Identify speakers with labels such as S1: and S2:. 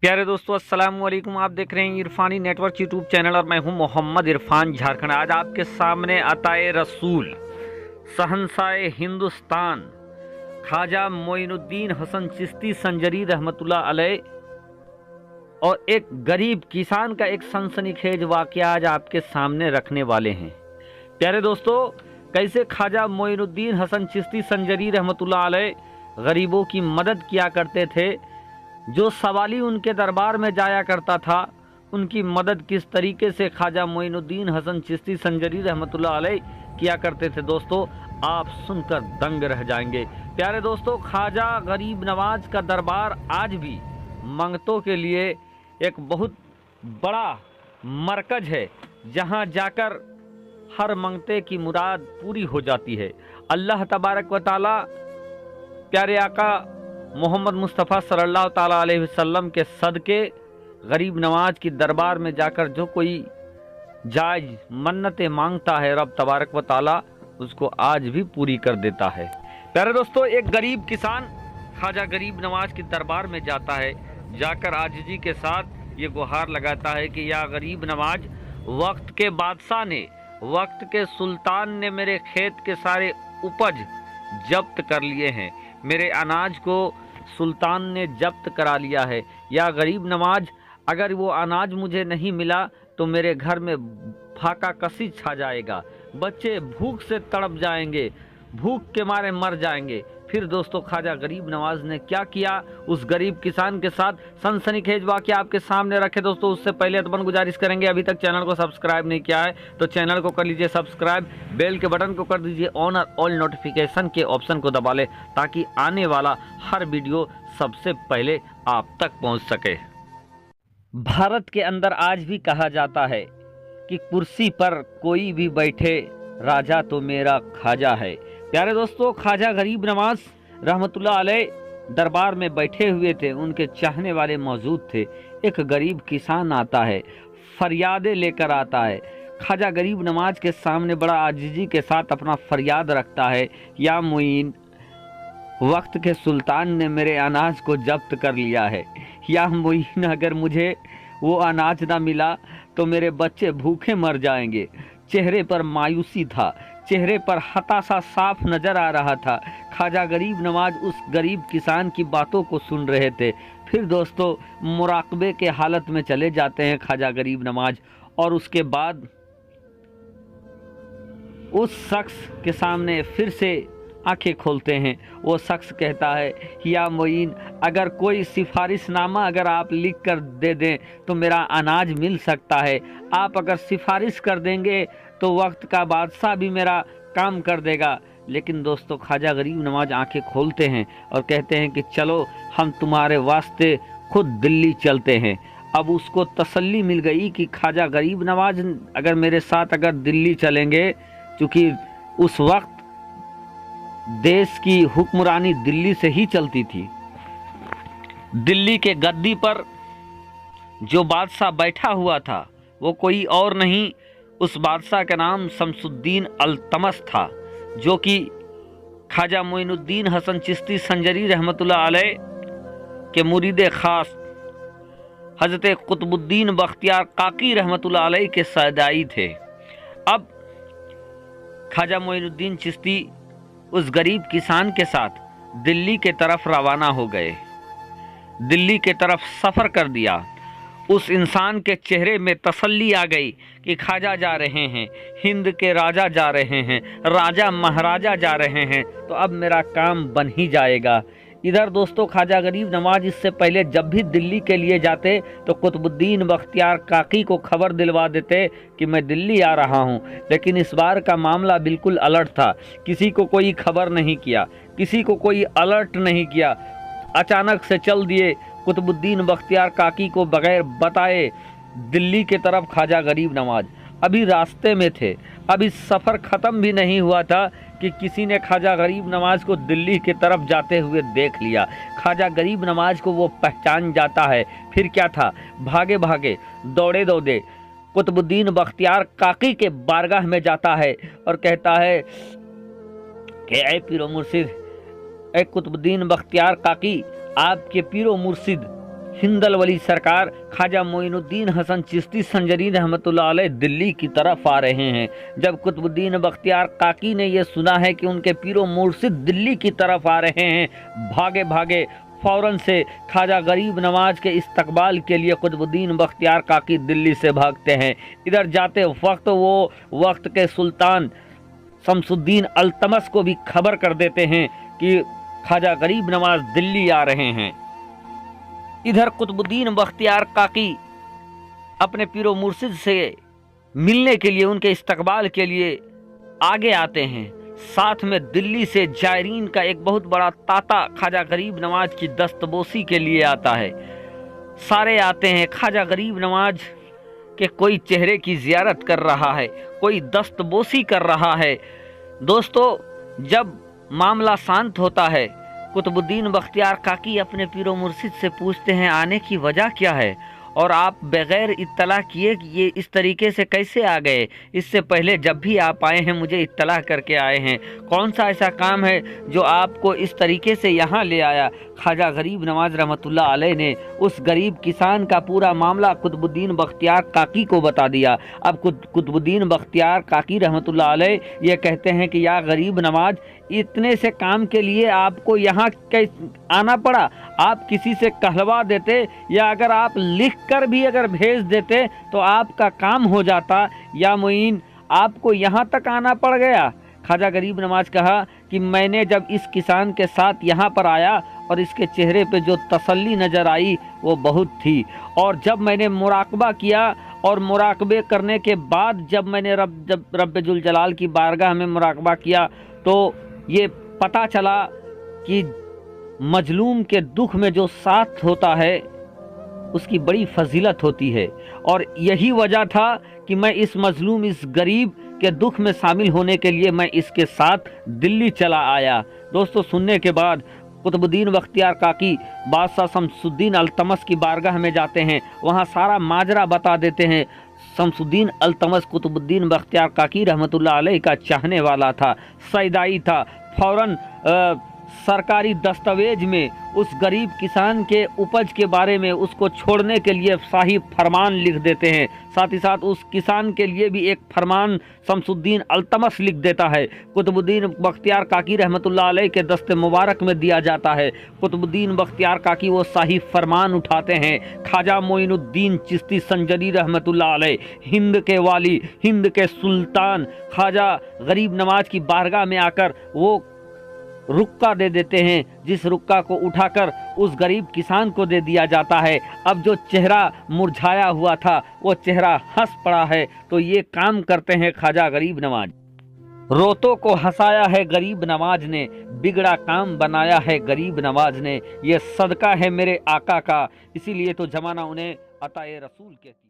S1: प्यारे दोस्तों, अस्सलाम वालेकुम। आप देख रहे हैं इरफानी नेटवर्क यूट्यूब चैनल और मैं हूं मोहम्मद इरफान झारखंड। आज आपके सामने अताए रसूल शहंशाए हिंदुस्तान ख्वाजा मोइनुद्दीन हसन चिश्ती संजरी रहमतुल्लाह अलैह और एक गरीब किसान का एक सनसनीखेज वाक़या आज आपके सामने रखने वाले हैं। प्यारे दोस्तों, कैसे ख्वाजा मोइनुद्दीन हसन चिश्ती संजरी रहमतुल्लाह अलैह गरीबों की मदद किया करते थे। जो सवाली उनके दरबार में जाया करता था, उनकी मदद किस तरीके से ख्वाजा मोइनुद्दीन हसन चिश्ती संजरी रहमतुल्लाह अलैह किया करते थे, दोस्तों आप सुनकर दंग रह जाएंगे। प्यारे दोस्तों, ख्वाजा गरीब नवाज का दरबार आज भी मंगतों के लिए एक बहुत बड़ा मरकज है, जहां जाकर हर मंगते की मुराद पूरी हो जाती है। अल्लाह तबारक व तआला प्यारे आका मोहम्मद मुस्तफ़ा सल्लल्लाहु ताला अलैहि वसल्लम के सदके गरीब नवाज की दरबार में जाकर जो कोई जायज मन्नतें मांगता है, रब तबारक व ताला उसको आज भी पूरी कर देता है। प्यारे दोस्तों, एक गरीब किसान ख्वाजा गरीब नवाज की दरबार में जाता है। जाकर आजिज़ी के साथ ये गुहार लगाता है कि या गरीब नवाज, वक्त के बादशाह ने, वक्त के सुल्तान ने मेरे खेत के सारे उपज जब्त कर लिए हैं, मेरे अनाज को सुल्तान ने जब्त करा लिया है। या गरीब नवाज, अगर वो अनाज मुझे नहीं मिला तो मेरे घर में फाका कसी छा जाएगा, बच्चे भूख से तड़प जाएंगे, भूख के मारे मर जाएंगे। फिर दोस्तों, ख्वाजा गरीब नवाज ने क्या किया उस गरीब किसान के साथ, सनसनीखेज वाक़या आपके सामने रखे। दोस्तों, उससे पहले अतमन गुजारिश करेंगे, अभी तक चैनल को सब्सक्राइब नहीं किया है तो चैनल को कर लीजिए सब्सक्राइब, बेल के बटन को कर दीजिए ऑन और ऑल नोटिफिकेशन के ऑप्शन को दबा ले, ताकि आने वाला हर वीडियो सबसे पहले आप तक पहुँच सके। भारत के अंदर आज भी कहा जाता है कि कुर्सी पर कोई भी बैठे, राजा तो मेरा ख्वाजा है। प्यारे दोस्तों, ख्वाजा गरीब नवाज रहमतुल्लाह अलैह दरबार में बैठे हुए थे, उनके चाहने वाले मौजूद थे। एक गरीब किसान आता है, फरियादें लेकर आता है। ख्वाजा गरीब नवाज के सामने बड़ा आजिज़ी के साथ अपना फरियाद रखता है, या मुईन, वक्त के सुल्तान ने मेरे अनाज को जब्त कर लिया है। या मुईन, अगर मुझे वो अनाज ना मिला तो मेरे बच्चे भूखे मर जाएंगे। चेहरे पर मायूसी था, चेहरे पर हताशा साफ नजर आ रहा था। ख्वाजा गरीब नवाज उस गरीब किसान की बातों को सुन रहे थे। फिर दोस्तों, मुराकबे के हालत में चले जाते हैं ख्वाजा गरीब नवाज, और उसके बाद उस शख्स के सामने फिर से आंखें खोलते हैं। वो शख्स कहता है, या मोइन, अगर कोई सिफारिशनामा अगर आप लिख कर दे दें तो मेरा अनाज मिल सकता है। आप अगर सिफारिश कर देंगे तो वक्त का बादशाह भी मेरा काम कर देगा। लेकिन दोस्तों, ख्वाजा गरीब नवाज आंखें खोलते हैं और कहते हैं कि चलो, हम तुम्हारे वास्ते खुद दिल्ली चलते हैं। अब उसको तसल्ली मिल गई कि ख्वाजा गरीब नवाज अगर मेरे साथ अगर दिल्ली चलेंगे, क्योंकि उस वक्त देश की हुक्मरानी दिल्ली से ही चलती थी। दिल्ली के गद्दी पर जो बादशाह बैठा हुआ था वो कोई और नहीं, उस बादशाह का नाम शमसुद्दीन अल्तमस था, जो कि ख्वाजा मोइनुद्दीन हसन चिश्ती संजरी रहमतुल्लाह अलैह के मुरीद खास हजरत कुतुबुद्दीन बख्तियार काकी रहमतुल्लाह अलैह के सदाई थे। अब ख्वाजा मोइनुद्दीन चिश्ती उस गरीब किसान के साथ दिल्ली के तरफ रवाना हो गए, दिल्ली के तरफ सफ़र कर दिया। उस इंसान के चेहरे में तसल्ली आ गई कि ख्वाजा जा रहे हैं, हिंद के राजा जा रहे हैं, राजा महाराजा जा रहे हैं, तो अब मेरा काम बन ही जाएगा। इधर दोस्तों, ख्वाजा गरीब नवाज इससे पहले जब भी दिल्ली के लिए जाते तो कुतुबुद्दीन बख्तियार काकी को खबर दिलवा देते कि मैं दिल्ली आ रहा हूं। लेकिन इस बार का मामला बिल्कुल अलर्ट था, किसी को कोई खबर नहीं किया, किसी को कोई अलर्ट नहीं किया। अचानक से चल दिए कुतुबुद्दीन बख्तियार काकी को बगैर बताए दिल्ली के तरफ ख्वाजा गरीब नवाज। अभी रास्ते में थे, अभी सफ़र ख़त्म भी नहीं हुआ था कि किसी ने ख्वाजा गरीब नवाज को दिल्ली की तरफ जाते हुए देख लिया। ख्वाजा गरीब नवाज को वो पहचान जाता है। फिर क्या था, भागे भागे दौड़े दौड़े कुतुबुद्दीन बख्तियार काकी के बारगाह में जाता है और कहता है कि ऐ पीरो मुर्शिद, ए कुतुबुद्दीन बख्तियार काकी, आपके पीरो मुर्शिद हिंदल वली सरकार ख्वाजा मोइनुद्दीन हसन चिश्ती संजरी रहमतुल्लाह अलैह दिल्ली की तरफ आ रहे हैं। जब कुतुबुद्दीन बख्तियार काकी ने यह सुना है कि उनके पीरो मुर्शिद दिल्ली की तरफ आ रहे हैं, भागे भागे फौरन से ख्वाजा गरीब नवाज के इस्तकबाल के लिए कुतुबुद्दीन बख्तियार काकी दिल्ली से भागते हैं। इधर जाते वक्त वो वक्त के सुल्तान शमसुद्दीन अल्तमस को भी खबर कर देते हैं कि ख्वाजा गरीब नवाज दिल्ली आ रहे हैं। इधर कुतुबुद्दीन बख्तियार काकी अपने पीरो मुर्शिद से मिलने के लिए, उनके इस्तकबाल के लिए आगे आते हैं। साथ में दिल्ली से जायरीन का एक बहुत बड़ा ताता ख्वाजा गरीब नवाज की दस्तबोसी के लिए आता है। सारे आते हैं। ख्वाजा गरीब नवाज के कोई चेहरे की जियारत कर रहा है, कोई दस्तबोसी कर रहा है। दोस्तों, जब मामला शांत होता है, कुतुबुद्दीन बख्तियार काकी अपने पीरो मुर्शिद से पूछते हैं आने की वजह क्या है और आप बगैर इत्तला किए कि ये इस तरीके से कैसे आ गए। इससे पहले जब भी आप आए हैं मुझे इत्तला करके आए हैं। कौन सा ऐसा काम है जो आपको इस तरीके से यहाँ ले आया। ख्वाजा गरीब नवाज रहमतुल्लाह अलैह ने उस गरीब किसान का पूरा मामला कुतुबुद्दीन बख्तियार काकी को बता दिया। अब कुतुबुद्दीन बख्तियार काकी रहमतुल्लाह अलैह ये कहते हैं कि या गरीब नवाज, इतने से काम के लिए आपको यहाँ आना पड़ा। आप किसी से कहलवा देते या अगर आप लिख कर भी अगर भेज देते तो आपका काम हो जाता। या मोइन, आपको यहाँ तक आना पड़ गया। ख्वाजा गरीब नवाज कहा कि मैंने जब इस किसान के साथ यहाँ पर आया और इसके चेहरे पे जो तसल्ली नज़र आई वो बहुत थी, और जब मैंने मुराकबा किया और मुराकबे करने के बाद जब मैंने रब्बुल जलाल की बारगाह में मुराकबा किया तो ये पता चला कि मजलूम के दुख में जो साथ होता है उसकी बड़ी फजीलत होती है। और यही वजह था कि मैं इस मजलूम, इस गरीब के दुख में शामिल होने के लिए मैं इसके साथ दिल्ली चला आया। दोस्तों, सुनने के बाद कुतुबुद्दीन बख्तियार काकी बादशाह शमसुद्दीन अल्तमस की बारगाह में जाते हैं, वहाँ सारा माजरा बता देते हैं। शमसुद्दीन अल्तमस कुतुबुद्दीन बख्तियार काकी रहमतुल्लाह अलैह का चाहने वाला था, सैदाई था। फौरन सरकारी दस्तावेज में उस गरीब किसान के उपज के बारे में उसको छोड़ने के लिए शाही फरमान लिख देते हैं। साथ ही साथ उस किसान के लिए भी एक फरमान शमसुद्दीन अल्तमस लिख देता है, कुतुबुद्दीन बख्तियार काकी रहमतुल्लाह अलैह के दस्ते मुबारक में दिया जाता है। कुतुबुद्दीन बख्तियार काकी वो शाही फरमान उठाते हैं। ख्वाजा मोइनुद्दीन चिश्ती संजरी रहमतुल्लाह अलैह, हिंद के वाली, हिंद के सुल्तान ख्वाजा गरीब नवाज की बारगाह में आकर वो रुक्का दे देते हैं, जिस रुक्का को उठाकर उस गरीब किसान को दे दिया जाता है। अब जो चेहरा मुरझाया हुआ था वो चेहरा हंस पड़ा है। तो ये काम करते हैं ख्वाजा गरीब नवाज। रोतों को हंसाया है गरीब नवाज ने, बिगड़ा काम बनाया है गरीब नवाज ने। ये सदका है मेरे आका का, इसीलिए तो जमाना उन्हें अताए रसूल कहती है।